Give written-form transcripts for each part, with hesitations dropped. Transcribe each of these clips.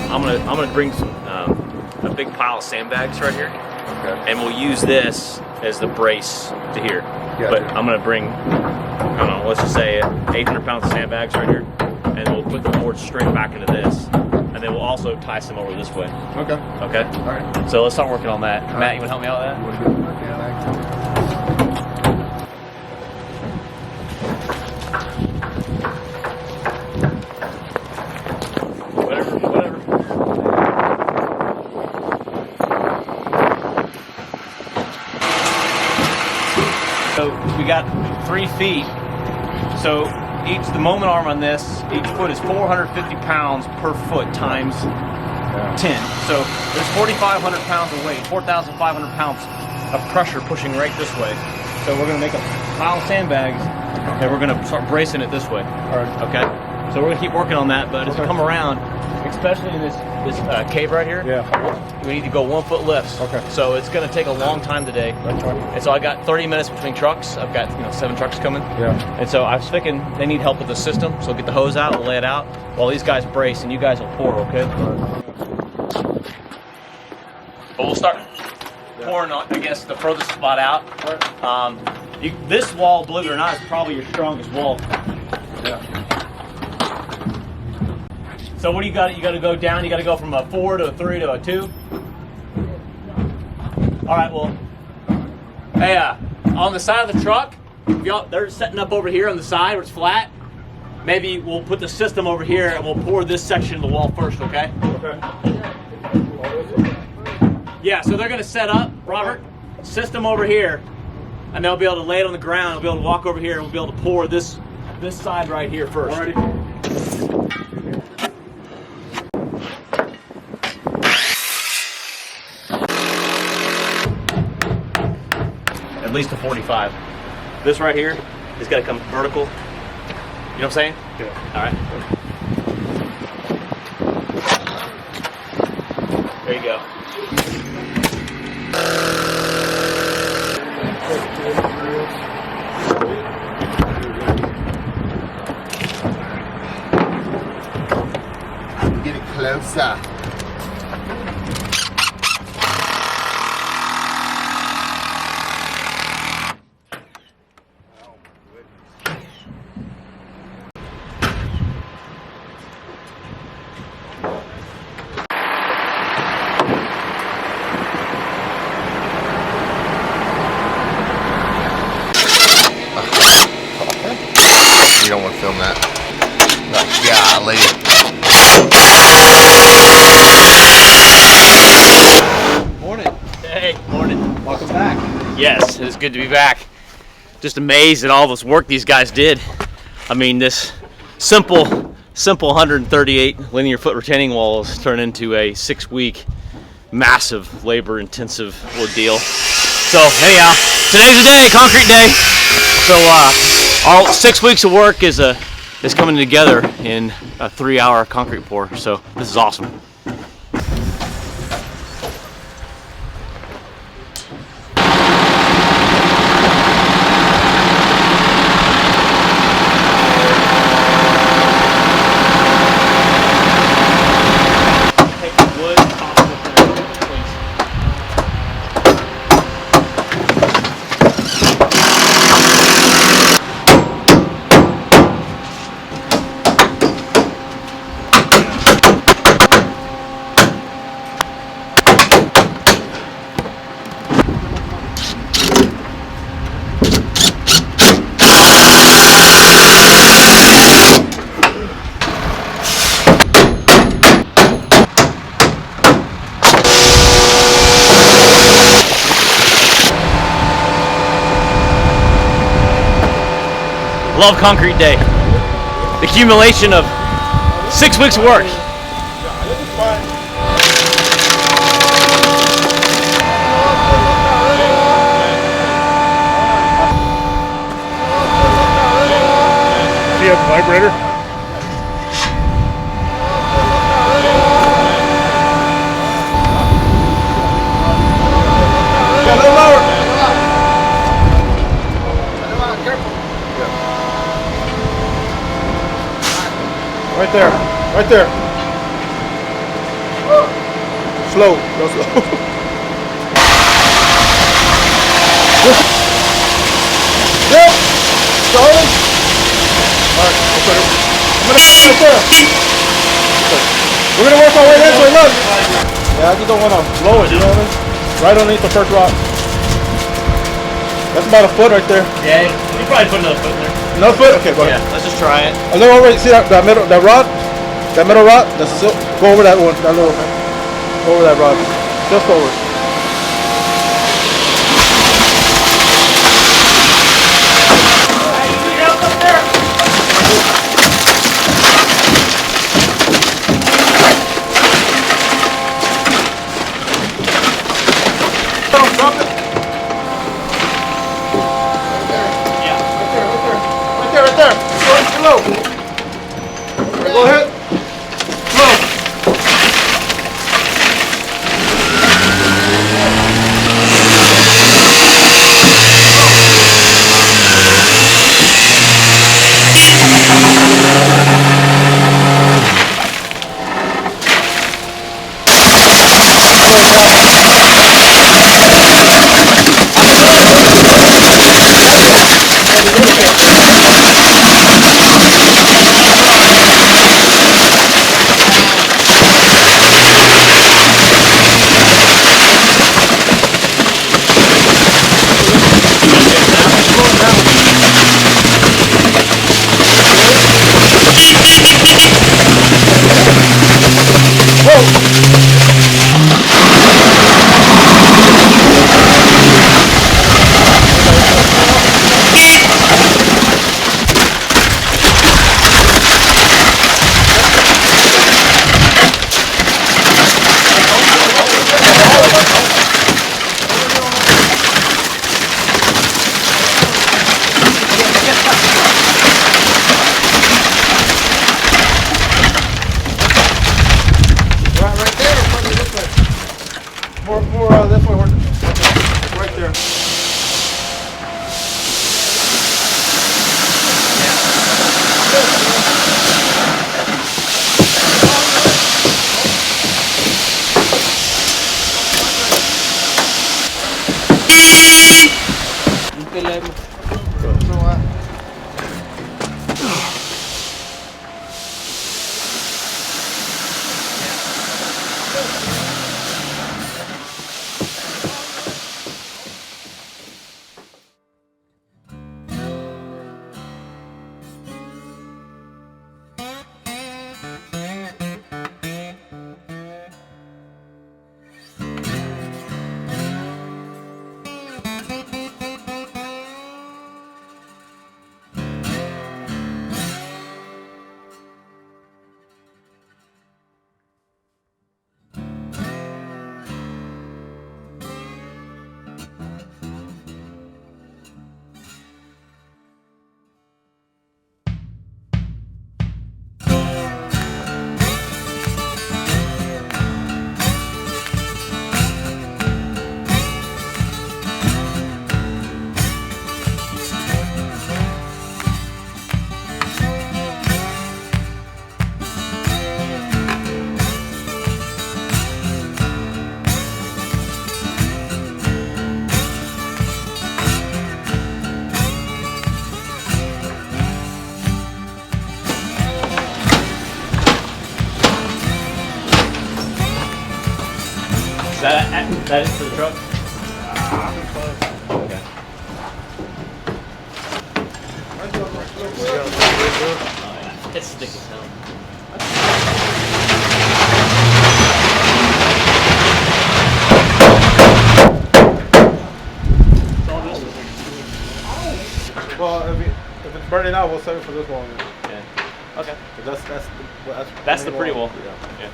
I'm gonna bring some a big pile of sandbags right here, and we'll use this as the brace to here. But I'm gonna bring, I don't know, let's just say 800 pounds of sandbags right here, and we'll put the board straight back into this, and then we'll also tie some over this way. Okay. Okay. All right. So let's start working on that. Matt, you wanna help me out with that? So we got 3 feet. So the moment arm on this, each foot is 450 pounds per foot times 10. So there's 4,500 pounds of weight, 4,500 pounds of pressure pushing right this way. So we're gonna make a pile of sandbags and we're gonna start bracing it this way. All right. Okay. So we're gonna keep working on that, but as we come around, especially in this cave right here, we need to go 1 foot lifts. Okay. So it's going to take a long time today. That's right. And so I got 30 minutes between trucks. I've got 7 trucks coming. Yeah. And so I was thinking they need help with the system. So get the hose out and lay it out while these guys brace and you guys will pour. Okay. But we'll start pouring on, I guess, the furthest spot out. This wall, believe it or not, is probably your strongest wall. Yeah. So what do you got? You got to go down. You got to go from a 4 to a 3 to a 2. All right. Well, hey, on the side of the truck, they're setting up over here on the side where it's flat. Maybe we'll put the system over here and we'll pour this section of the wall first. Okay. Okay. Yeah. So they're gonna set up, Robert, system over here, and they'll be able to lay it on the ground. We'll be able to walk over here and we'll be able to pour this side right here first. Alrighty. At least a 45. This right here is got to come vertical. You know what I'm saying? Yeah. All right. There you go. Get it closer. You don't want to film that. Golly. Morning. Hey, morning. Welcome back. Yes, it's good to be back. Just amazed at all this work these guys did. I mean, this simple 138 linear foot retaining wall has turned into a 6-week, massive, labor-intensive ordeal. So anyhow, today's the day, concrete day. So all 6 weeks of work is coming together in a 3-hour concrete pour. So this is awesome. Love concrete day. The accumulation of 6 weeks of work. Do you have a vibrator? A little lower. Right there. Right there. Slow. Go slow. Yep. Charlie. Alright, I'll put it. I'm gonna put it right there. Okay. We're gonna work our way this way, look. Yeah, I just don't wanna blow it, you know what I mean? Right underneath the first rock. That's about a foot right there. Yeah, you probably put another foot in there. Another foot? Okay, go ahead. Yeah, let's just try it. A little over, see that middle, that rod? That middle rod? That's still, go over that one, that little, go over that rod. Just over. Drop it. Yeah. Right there. Go slow. Go ahead. Slow. More this way, right there. That it for the truck? Okay. Oh, yeah. It's thick as hell. Well, if it's burning out, we'll save it for this one. Yeah. Okay. That's the pretty wall. Yeah.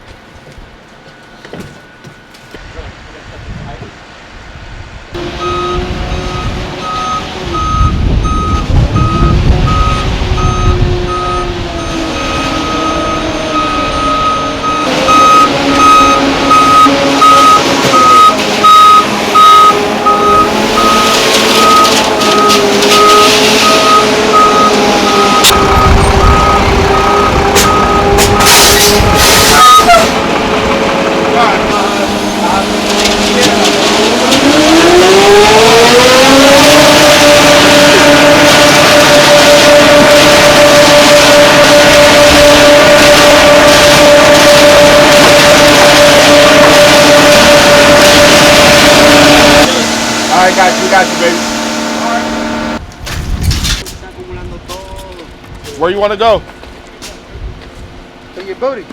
Alright, got you, baby. Where you want to go? To your booty.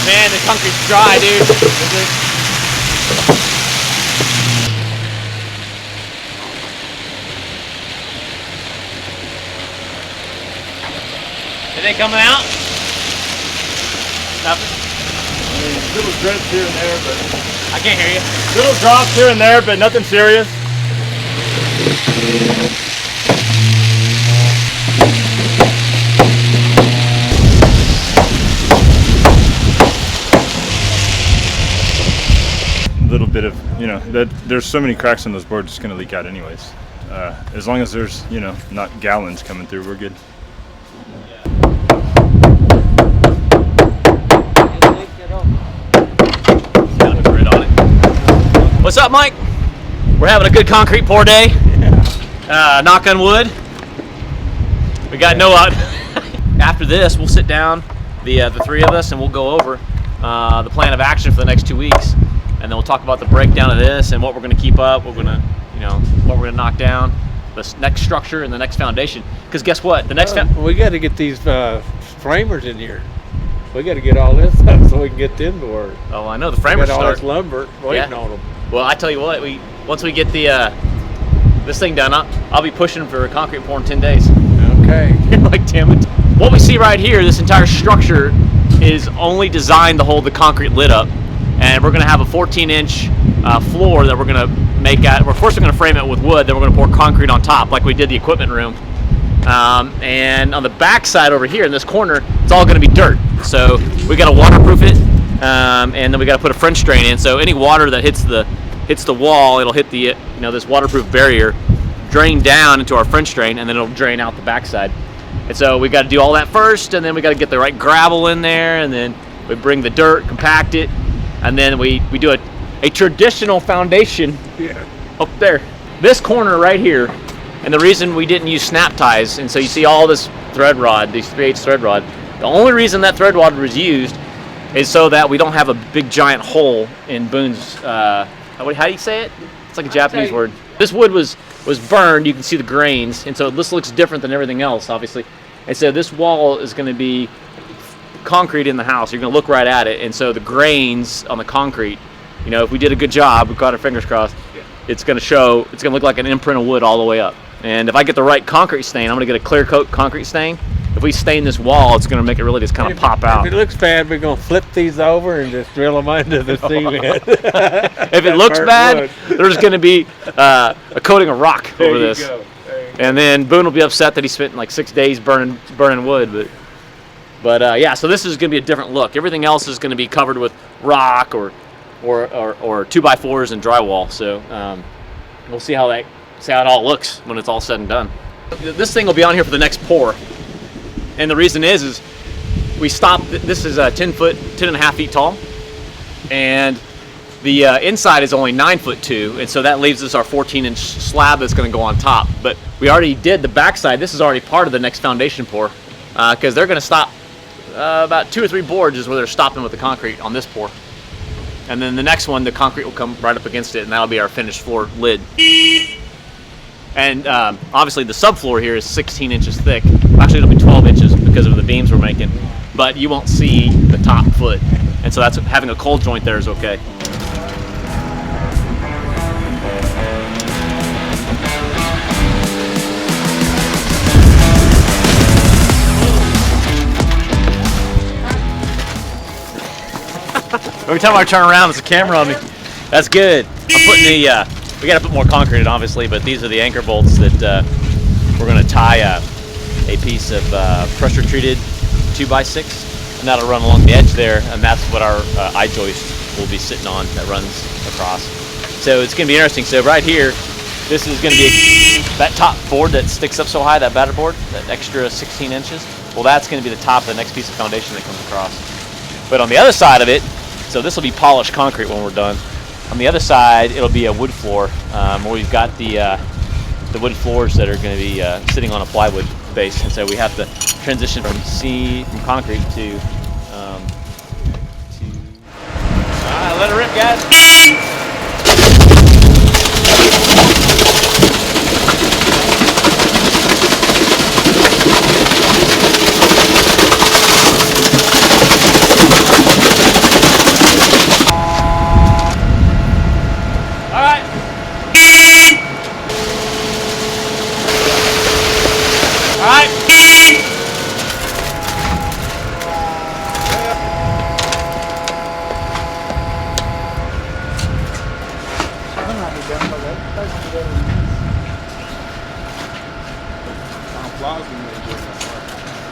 Man, the concrete's dry, dude. Are they coming out? Nothing. Little drips here and there, but I can't hear you. little drops here and there, but nothing serious. A little bit of, there's so many cracks in those boards, it's gonna leak out anyways. As long as there's, not gallons coming through, we're good. What's up, Mike? We're having a good concrete pour day. Knock on wood. We got no out. After this, we'll sit down, the three of us, and we'll go over the plan of action for the next 2 weeks, and then we'll talk about the breakdown of this and what we're going to keep up. We're going to, what we're going to knock down, the next structure and the next foundation. Because guess what? The next we got to get these framers in here. We got to get all this up so we can get them to work. Oh, I know the framers got all start. this lumber waiting on them. Well, I tell you what, once we get the this thing done, I'll be pushing for a concrete pour in 10 days. Okay. You're like, damn it. What we see right here, this entire structure is only designed to hold the concrete lid up, and we're going to have a 14-inch floor that we're going to make at. Well, first we're going to frame it with wood, then we're going to pour concrete on top, like we did the equipment room. And on the back side over here in this corner, it's all going to be dirt. So we got to waterproof it, and then we got to put a French drain in. So any water that hits the wall, it'll hit the this waterproof barrier, drain down into our French drain, and then it'll drain out the backside. And so we got to do all that first, and then we got to get the right gravel in there, and then we bring the dirt, compact it, and then we do a traditional foundation up there. This corner right here, and the reason we didn't use snap ties, and so you see all this thread rod, these 3/8 thread rod, the only reason that thread rod was used is so that we don't have a big giant hole in Boone's, how do you say it? It's like a Japanese word. This wood was burned, you can see the grains, and so this looks different than everything else, obviously. And so this wall is going to be concrete in the house. You're going to look right at it, and so the grains on the concrete, if we did a good job, we've got our fingers crossed, it's going to look like an imprint of wood all the way up. And if I get the right concrete stain, I'm going to get a clear coat concrete stain. If we stain this wall, it's going to make it really just kind of pop out. If it looks bad, we're going to flip these over and just drill them into the cement. If it looks bad, there's going to be a coating of rock over this. And then Boone will be upset that he spent like 6 days burning wood. But yeah, so this is going to be a different look. Everything else is going to be covered with rock or 2x4s and drywall. So we'll see how it all looks when it's all said and done. This thing will be on here for the next pour. And the reason is we stopped, this is 10.5 feet tall, and the inside is only 9'2", and so that leaves us our 14-inch slab that's going to go on top. But we already did the backside. This is already part of the next foundation pour, because they're going to stop about 2 or 3 boards is where they're stopping with the concrete on this pour. And then the next one, the concrete will come right up against it, and that'll be our finished floor lid. And obviously the subfloor here is 16 inches thick. Actually, it'll be 12 inches because of the beams we're making. But you won't see the top foot. And so that's having a cold joint there is okay. Every time I turn around, there's a camera on me. That's good. I'm putting the, we got to put more concrete in, obviously, but these are the anchor bolts that we're going to tie a piece of pressure-treated 2x6, and that'll run along the edge there, and that's what our I-joist will be sitting on that runs across. So it's going to be interesting. So right here, this is going to be that top board that sticks up so high, that batter board, that extra 16 inches. well, that's going to be the top of the next piece of foundation that comes across. But on the other side of it, so this will be polished concrete when we're done. On the other side, it'll be a wood floor where we've got the wood floors that are going to be sitting on a plywood base, and so we have to transition from concrete to. All right, let it rip, guys.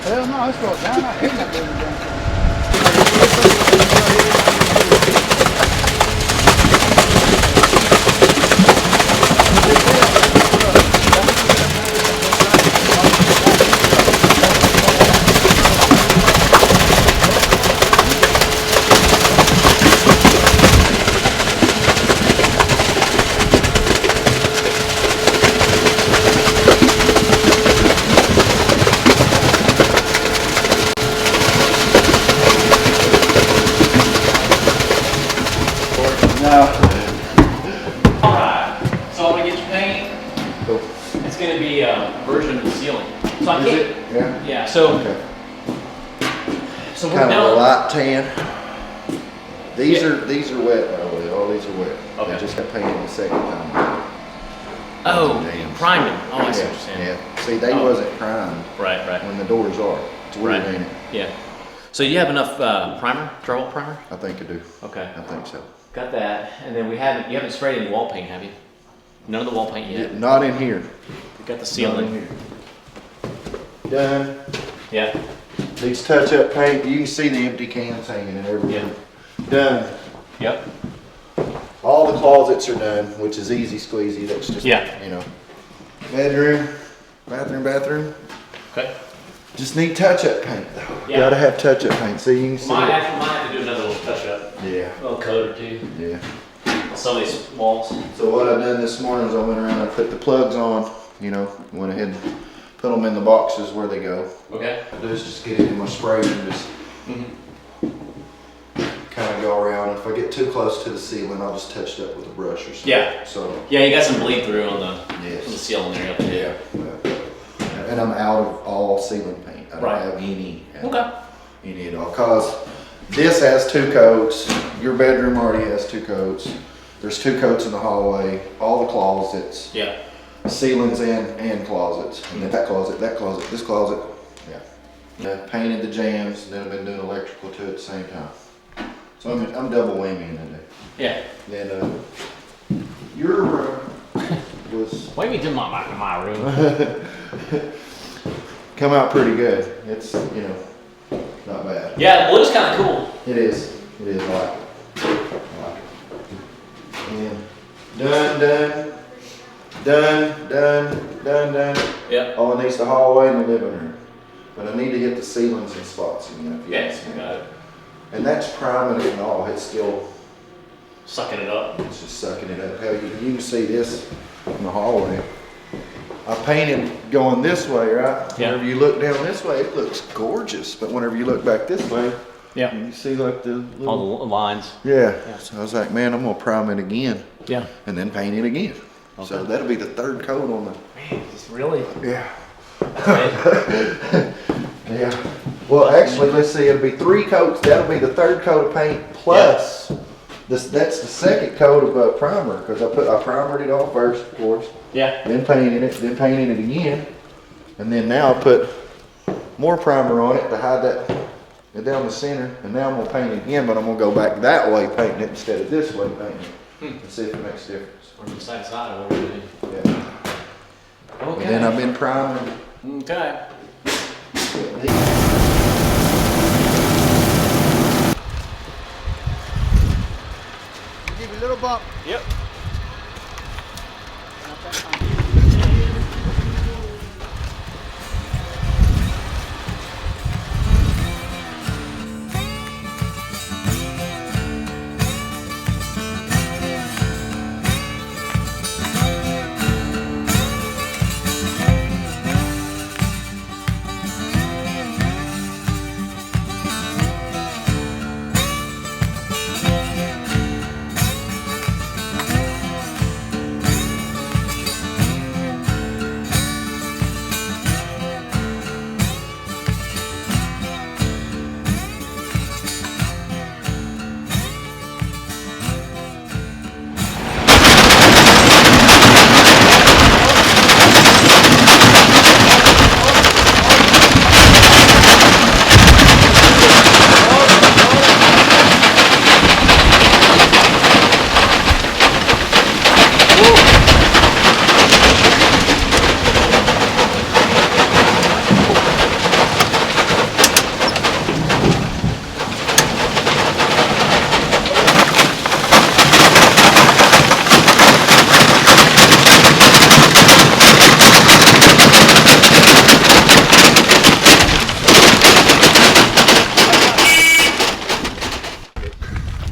Hell no, it's going down. I hate that building down. So we're Kind now of a light tan. These are wet, by the way. All these are wet. Okay. I just got painted the second time. you primed them. Oh, I see what you're saying. Yeah. See, they wasn't primed Right, right. when the doors are. It's weird, ain't it? Yeah. So you have enough primer, drywall primer? I think I do. Okay. I think so. Got that, and then you haven't sprayed any wall paint, have you? None of the wall paint yet. Not in here. We got the Not in ceiling. here. Done. Yeah. These touch-up paint. You can see the empty cans hanging in everywhere. Done. Yep. All the closets are done, which is easy squeezy. That's just, you know, bathroom. Okay. Just need touch-up paint though. Yeah. Gotta have touch-up paint so you can see Might it. have to do another little touch up. Yeah. A little coat or two Yeah. on some of these walls. So what I done this morning is I went around and put the plugs on, you know, went ahead and put them in the boxes where they go. Okay. I do is just get it in my sprayer and just kind of go around. If I get too close to the ceiling, I'll just touch it up with a brush or something. Yeah. So. Yeah, you got some bleed through on the Yes. ceiling there. Yeah. And I'm out of all ceiling paint. I don't Right. have any at all. Cause this has 2 coats. Your bedroom already has 2 coats. There's 2 coats in the hallway. All the closets. Yeah. Ceilings and closets. And then that closet, this closet. Yeah. Painted the jams, and then I've been doing electrical too at the same time. So I'm double whammy today. Yeah. Then your room was Why me do my room? come out pretty good. It's, you know, not bad. Yeah, the blue's kind of cool. It is. It is. I like it. I like it. And done. Yeah. Oh, it needs the hallway and the living room. But I need to hit the ceilings and spots again. If you Yes, ask me. got it. And that's priming it and all. It's still, Sucking it up. it's just sucking it up. Hell, you can see this in the hallway. I painted going this way, right? Yeah. Whenever you look down this way, it looks gorgeous. But whenever you look back this way, Yeah. you see like the little, All the lines. yeah. So I was like, man, I'm gonna prime it again Yeah. and then paint it again. So Okay. that'll be the 3rd coat on the. Man, it's really. Yeah. Right. Yeah. Well, actually, let's see. It'll be 3 coats. That'll be the 3rd coat of paint plus this. That's the 2nd coat of primer because I primered it all first, of course. Yeah. Then painted it. Then painted it again, and then now I put more primer on it to hide that down the center. And now I'm gonna paint it again, but I'm gonna go back that way painting it instead of this way painting it and see if it makes a difference. From the side to side, what we're doing. Yeah. Okay. And then I've been priming. Okay. Give you a little bump. Yep.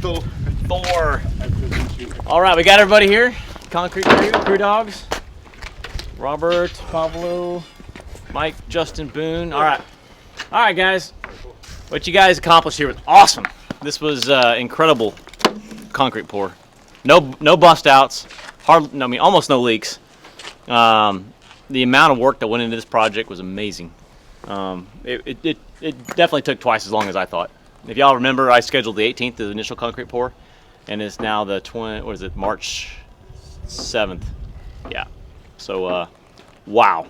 Axel. Thor. All right, we got everybody here. Concrete crew dogs. Robert, Pablo, Mike, Justin, Boone. All right, guys. What you guys accomplished here was awesome. This was incredible concrete pour. No bust outs. Almost no leaks. The amount of work that went into this project was amazing. It definitely took twice as long as I thought. If y'all remember, I scheduled the 18th, the initial concrete pour, and it's now the March 7th. Yeah. So, wow.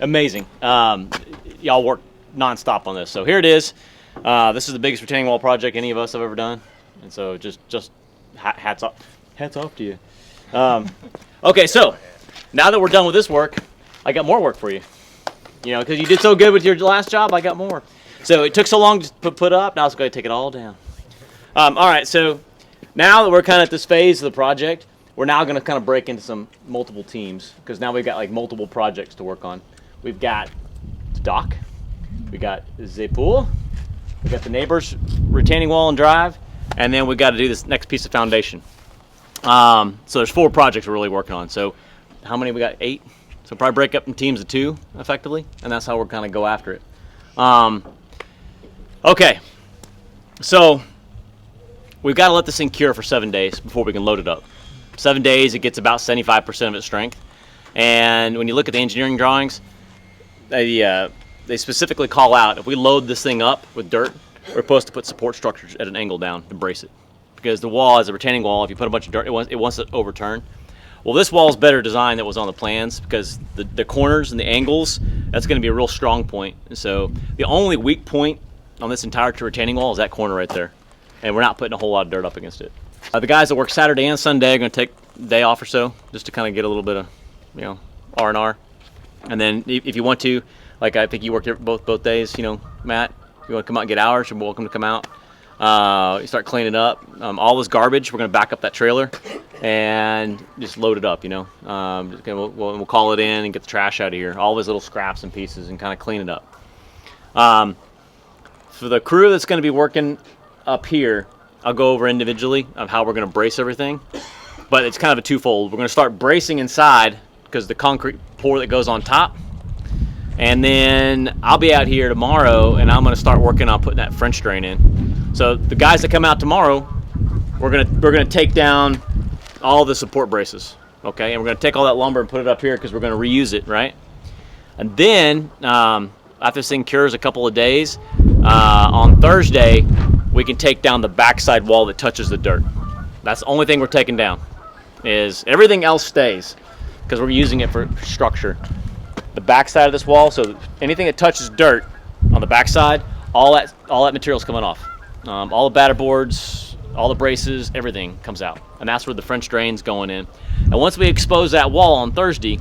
Amazing. Y'all worked nonstop on this. So here it is. This is the biggest retaining wall project any of us have ever done, and so just hats off to you. Okay, so now that we're done with this work, I got more work for you. You know, because you did so good with your last job, I got more. So it took so long to put up. Now it's going to take it all down. All right, so now that we're kind of at this phase of the project, we're now going to kind of break into some multiple teams, because now we've got like multiple projects to work on. We've got the dock, we got the pool, we got the neighbor's retaining wall and drive, and then we've got to do this next piece of foundation. So there's 4 projects we're really working on. So how many? We got 8. So probably break up in teams of 2 effectively, and that's how we're kind of go after it. Okay, so we've got to let this thing cure for 7 days before we can load it up. 7 days, it gets about 75% of its strength. And when you look at the engineering drawings, they specifically call out, if we load this thing up with dirt, we're supposed to put support structures at an angle down to brace it. Because the wall is a retaining wall. If you put a bunch of dirt, it wants to overturn. Well, this wall is better designed than was on the plans, because the corners and the angles, that's going to be a real strong point. And so the only weak point on this entire retaining wall is that corner right there. And we're not putting a whole lot of dirt up against it. The guys that work Saturday and Sunday are going to take a day off or so, just to kind of get a little bit of, R&R. And then if you want to, like I think you worked both days, Matt, if you want to come out and get hours, you're welcome to come out. You start cleaning up. All this garbage, we're going to back up that trailer and just load it up, we'll call it in and get the trash out of here. All those little scraps and pieces, and kind of clean it up. For the crew that's going to be working up here, I'll go over individually of how we're going to brace everything. But it's kind of a twofold. We're going to start bracing inside, because the concrete pour that goes on top. And then I'll be out here tomorrow, and I'm going to start working on putting that French drain in. So the guys that come out tomorrow, we're gonna take down all the support braces, okay? And we're gonna take all that lumber and put it up here, because we're gonna reuse it, right? And then after this thing cures a couple of days, on Thursday we can take down the backside wall that touches the dirt. That's the only thing we're taking down. Is everything else stays, because we're using it for structure. The backside of this wall, so anything that touches dirt on the backside, all that material's coming off. All the batter boards, all the braces, everything comes out. And that's where the French drain's going in. And once we expose that wall on Thursday,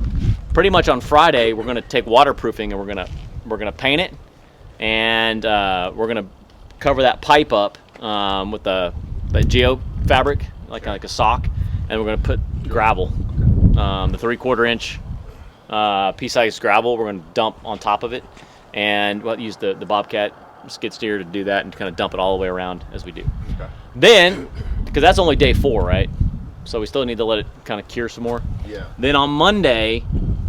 pretty much on Friday, we're going to take waterproofing and we're gonna paint it, and we're going to cover that pipe up with the geo fabric, like a sock, and we're going to put gravel, the 3/4 inch pea-sized gravel. We're going to dump on top of it, and we'll use the Bobcat skid steer to do that and kind of dump it all the way around as we do. Okay. Then, because that's only day 4, right? So we still need to let it kind of cure some more. Yeah. Then on Monday,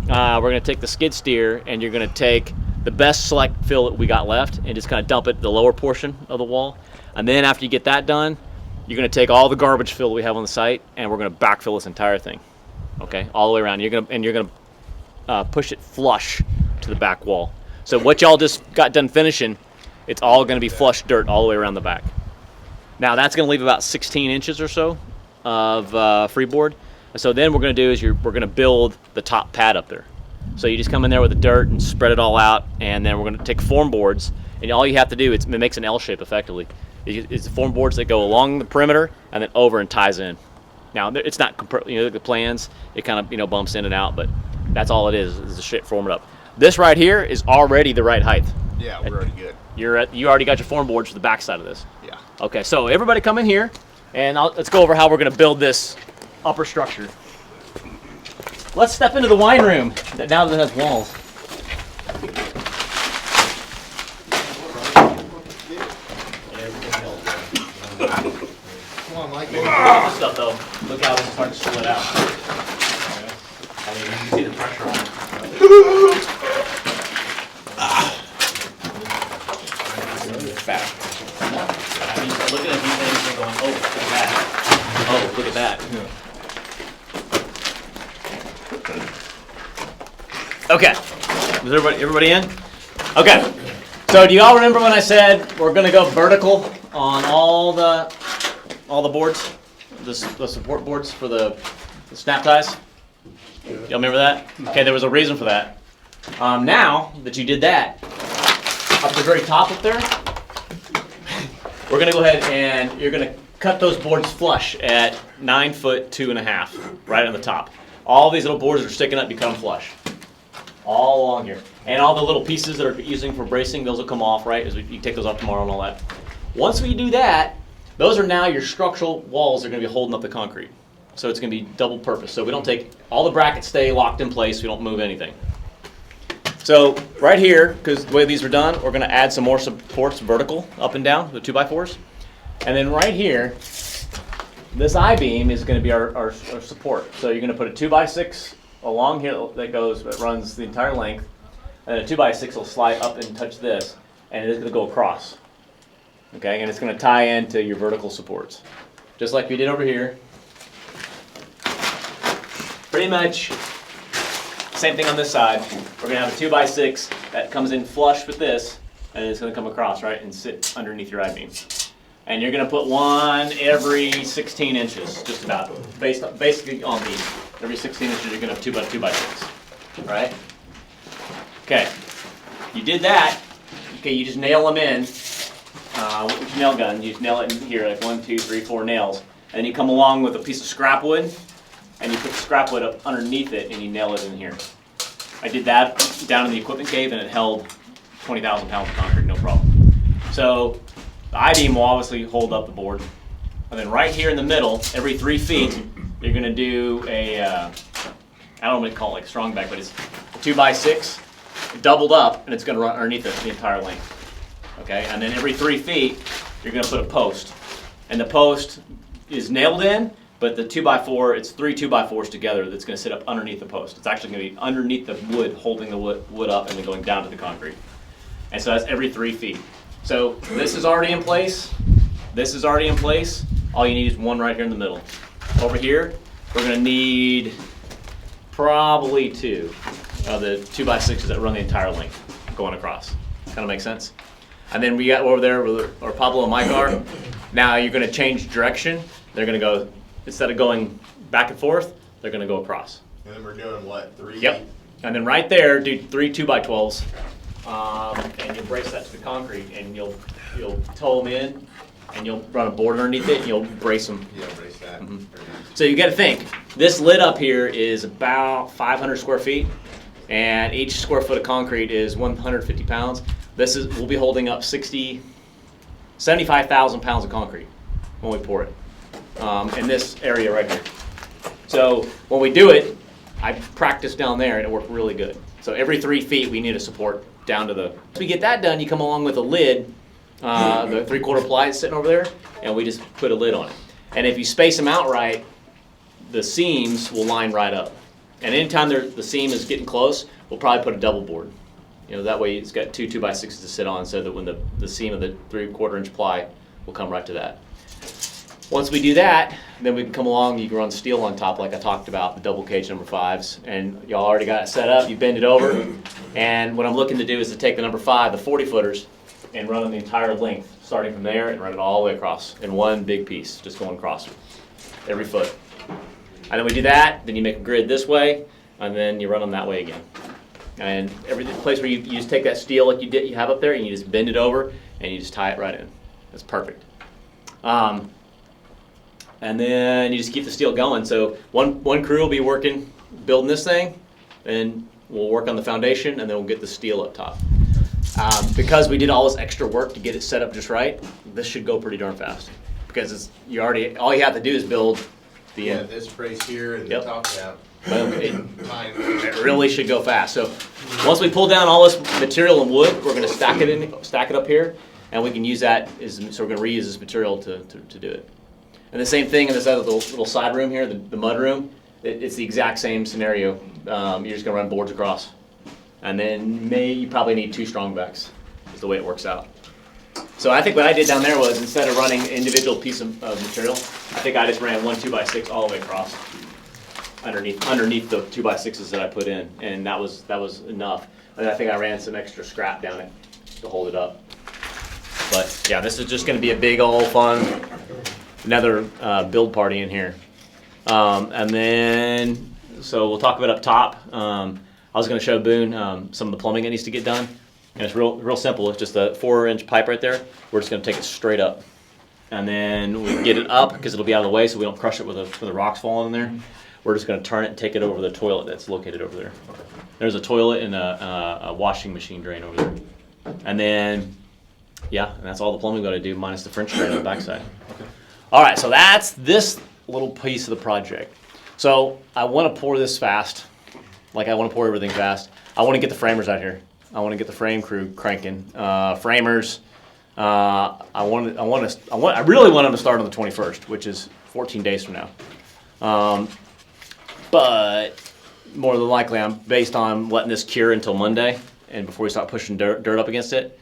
we're going to take the skid steer, and you're going to take the best select fill that we got left and just kind of dump it the lower portion of the wall. And then after you get that done, you're going to take all the garbage fill that we have on the site, and we're going to backfill this entire thing. Okay, all the way around. You're going to push it flush to the back wall. So what y'all just got done finishing, it's all going to be flush dirt all the way around the back. Now that's going to leave about 16 inches or so of freeboard. So then what we're going to do is we're going to build the top pad up there. So you just come in there with the dirt and spread it all out, and then we're going to take form boards, and all you have to do, it makes an L shape effectively. It's the form boards that go along the perimeter and then over and ties in. Now it's not, the plans, it kind of bumps in and out, but that's all it is the shit formed up. This right here is already the right height. Yeah, we're already good. You already got your form boards for the back side of this. Yeah. Okay, so everybody come in here, and let's go over how we're going to build this upper structure. Let's step into the wine room now that it has walls. like Look at this stuff though. Look how this is starting to split out. I mean, you can see the pressure on it. Back. I mean, looking at these things and going, oh, look at that. Oh, look at that. Okay. Is everybody in? Okay. So do y'all remember when I said we're going to go vertical on all the boards, the support boards for the snap ties? Y'all remember that? Okay, there was a reason for that. Now that you did that, up at the very top up there, we're going to go ahead and you're going to cut those boards flush at 9 foot 2.5, right on the top. All these little boards that are sticking up, you cut them flush. All along here. And all the little pieces that are using for bracing, those will come off, right? As you take those off tomorrow and all that. Once we do that, those are now your structural walls that are going to be holding up the concrete. So it's going to be double purpose. So we don't take, all the brackets stay locked in place, we don't move anything. So right here, because the way these are done, we're going to add some more supports vertical, up and down, the 2x4s. And then right here, this I-beam is going to be our support. So you're going to put a 2x6 along here that runs the entire length, and a 2x6 will slide up and touch this, and it's going to go across. Okay, and it's going to tie into your vertical supports, just like we did over here. Pretty much same thing on this side. We're going to have a 2x6 that comes in flush with this, and it's going to come across, right, and sit underneath your I-beam. And you're going to put one every 16 inches, just about, basically on these. Every 16 inches, you're going to have 2x6, right? Okay, you did that. Okay, you just nail them in with your nail gun. You just nail it in here, like 1, 2, 3, 4 nails. And then you come along with a piece of scrap wood, and you put the scrap wood up underneath it, and you nail it in here. I did that down in the equipment cave, and it held 20,000 pounds of concrete, no problem. So the I-beam will obviously hold up the board. And then right here in the middle, every 3 feet, you're going to do a, I don't know what to call it, like strong back, but it's a 2x6 doubled up, and it's going to run underneath the entire length. Okay, and then every 3 feet, you're going to put a post. And the post is nailed in, but the 2x4, it's 3 2x4s together that's going to sit up underneath the post. It's actually going to be underneath the wood, holding the wood up and then going down to the concrete. And so that's every 3 feet. So this is already in place. This is already in place. All you need is one right here in the middle. Over here, we're going to need probably 2 of the 2x6s that run the entire length going across. Kind of makes sense? And then we got over there where Pablo and Mike are. Now you're going to change direction. They're going to go, instead of going back and forth, they're going to go across. And then we're doing what, 3? Yep. And then right there, do 3 2x12s. And you'll brace that to the concrete, and you'll toe them in, and you'll run a board underneath it, and you'll brace them. Yeah, brace that. Mm-hmm. So you got to think, this lid up here is about 500 square feet, and each square foot of concrete is 150 pounds. We'll be holding up 75,000 pounds of concrete when we pour it in this area right here. So when we do it, I practiced down there, and it worked really good. So every 3 feet, we need a support down to the. Once we get that done, you come along with a lid, the 3/4 ply is sitting over there, and we just put a lid on it. And if you space them out right, the seams will line right up. And anytime the seam is getting close, we'll probably put a double board. You know, that way it's got 2 2x6s to sit on, so that when the seam of the 3/4 inch ply will come right to that. Once we do that, then we can come along, you can run steel on top like I talked about, the double cage number 5s, and y'all already got it set up, you bend it over, and what I'm looking to do is to take the number 5, the 40 footers, and run them the entire length, starting from there and run it all the way across in one big piece, just going across every foot. And then we do that, then you make a grid this way, and then you run them that way again. And every place where you just take that steel like you have up there, and you just bend it over, and you just tie it right in. That's perfect. And then you just keep the steel going. So one crew will be working, building this thing, and we'll work on the foundation, and then we'll get the steel up top. Because we did all this extra work to get it set up just right, this should go pretty darn fast. Because all you have to do is build the end. This brace here and Yep. the top cap. It really should go fast. So once we pull down all this material and wood, we're going to stack it up here, and we can use that. So we're going to reuse this material to do it. And the same thing in this other little side room here, the mud room. It's the exact same scenario. You're just gonna run boards across. And then you probably need 2 strong backs, is the way it works out. So I think what I did down there was, instead of running individual piece of material, I think I just ran 1 2x6 all the way across, underneath the 2x6s that I put in, and that was enough. And I think I ran some extra scrap down it to hold it up. But yeah, this is just going to be a big old fun, another build party in here. And then, so we'll talk about up top. I was going to show Boone some of the plumbing that needs to get done. And it's real simple. It's just a 4-inch pipe right there. We're just going to take it straight up. And then we get it up because it'll be out of the way so we don't crush it with the rocks falling in there. We're just going to turn it and take it over the toilet that's located over there. There's a toilet and a washing machine drain over there. And then, yeah, and that's all the plumbing we're going to do minus the French drain on the backside. Okay. All right, so that's this little piece of the project. So I want to pour this fast. Like, I want to pour everything fast. I want to get the framers out here. I want to get the frame crew cranking. Framers. I really want them to start on the 21st, which is 14 days from now. But more than likely, I'm based on letting this cure until Monday, and before we start pushing dirt up against it,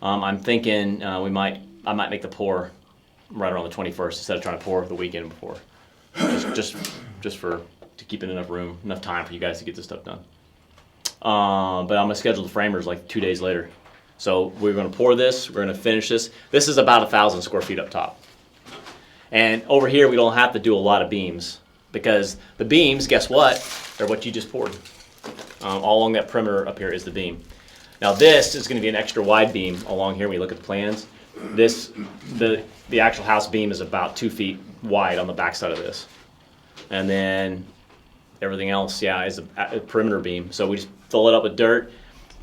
I'm thinking I might make the pour right around the 21st instead of trying to pour the weekend before, just to keep in enough time for you guys to get this stuff done. But I'm gonna schedule the framers like 2 days later. So we're gonna pour this, we're gonna finish this. This is about 1,000 square feet up top. And over here, we don't have to do a lot of beams because the beams, guess what? They're what you just poured. All along that perimeter up here is the beam. Now this is gonna be an extra wide beam along here when you look at the plans. The actual house beam is about 2 feet wide on the backside of this. And then everything else, yeah, is a perimeter beam. So we just fill it up with dirt,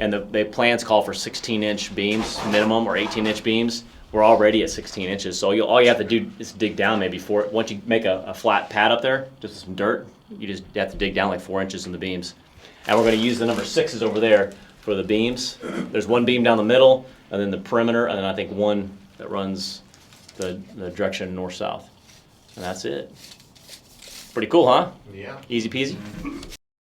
and the plans call for 16-inch beams minimum or 18-inch beams. We're already at 16 inches, so all you have to do is dig down maybe once you make a flat pad up there, just some dirt, you just have to dig down like 4 inches in the beams. And we're going to use the number 6s over there for the beams. There's one beam down the middle, and then the perimeter, and then I think one that runs the direction north-south. And that's it. Pretty cool, huh? Yeah. Easy peasy.